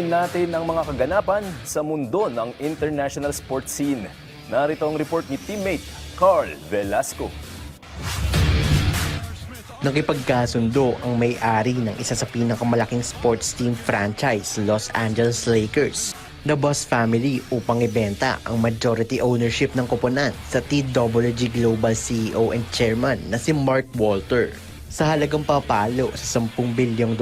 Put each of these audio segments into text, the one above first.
Alamin natin ang mga kaganapan sa mundo ng international sports scene. Narito ang report ni teammate Carl Velasco. Nakipagkasundo ang may-ari ng isa sa pinakamalaking sports team franchise, Los Angeles Lakers, the Boss family, upang ibenta ang majority ownership ng koponan sa TWG Global CEO and Chairman na si Mark Walter sa halagang papalo sa $10 bilyong.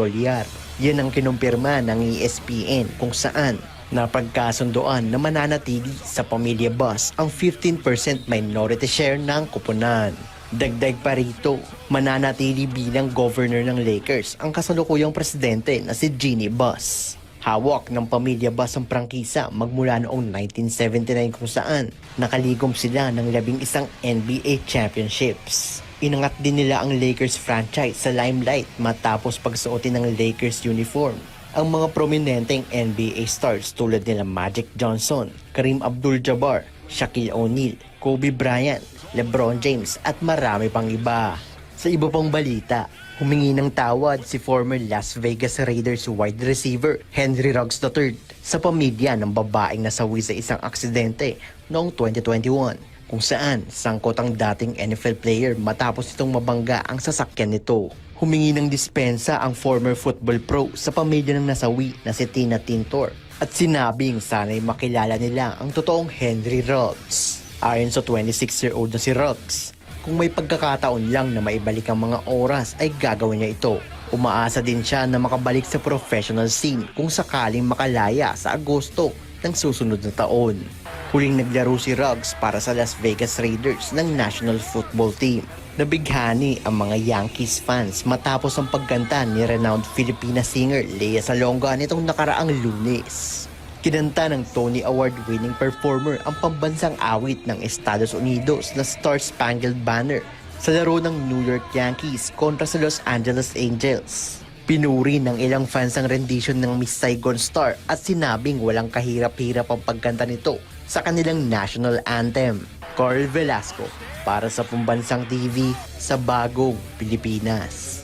Yan ang kinumpirma ng ESPN kung saan napagkasundoan na mananatili sa pamilya Boss ang 15% minority share ng koponan. Dagdag pa rito, mananatili bilang governor ng Lakers ang kasalukuyang presidente na si Jeanie Buss. Hawak ng pamilya Buss ang prangkisa magmula noong 1979 kung saan nakaligom sila ng 11 NBA championships. Inangat din nila ang Lakers franchise sa limelight matapos pagsuotin ng Lakers uniform ang mga prominenteng NBA stars tulad nila Magic Johnson, Kareem Abdul-Jabbar, Shaquille O'Neal, Kobe Bryant, LeBron James at marami pang iba. Sa iba pang balita, humingi ng tawad si former Las Vegas Raiders wide receiver Henry Ruggs III sa pamilya ng babaeng nasawi sa isang aksidente noong 2021 kung saan sangkot ang dating NFL player matapos itong mabangga ang sasakyan nito. Humingi ng dispensa ang former football pro sa pamilya ng nasawi na si Tina Tintor at sinabing sana'y makilala nila ang totoong Henry Ruggs. Ayon sa 26-year-old na si Ruggs, kung may pagkakataon lang na maibalik ang mga oras ay gagawin niya ito. Umaasa din siya na makabalik sa professional scene kung sakaling makalaya sa Agosto ng susunod na taon. Huling naglaro si Ruggs para sa Las Vegas Raiders ng National Football Team. Nabighani ang mga Yankees fans matapos ang pagkanta ni renowned Filipina singer Lea Salonga nitong nakaraang Lunes. Kinanta ng Tony Award-winning performer ang pambansang awit ng Estados Unidos na Star Spangled Banner sa laro ng New York Yankees kontra sa Los Angeles Angels. Pinuri ng ilang fans ang rendition ng Miss Saigon Star at sinabing walang kahirap-hirap ang pagkanta nito sa kanilang national anthem. Carl Velasco para sa Pambansang TV sa Bagong Pilipinas.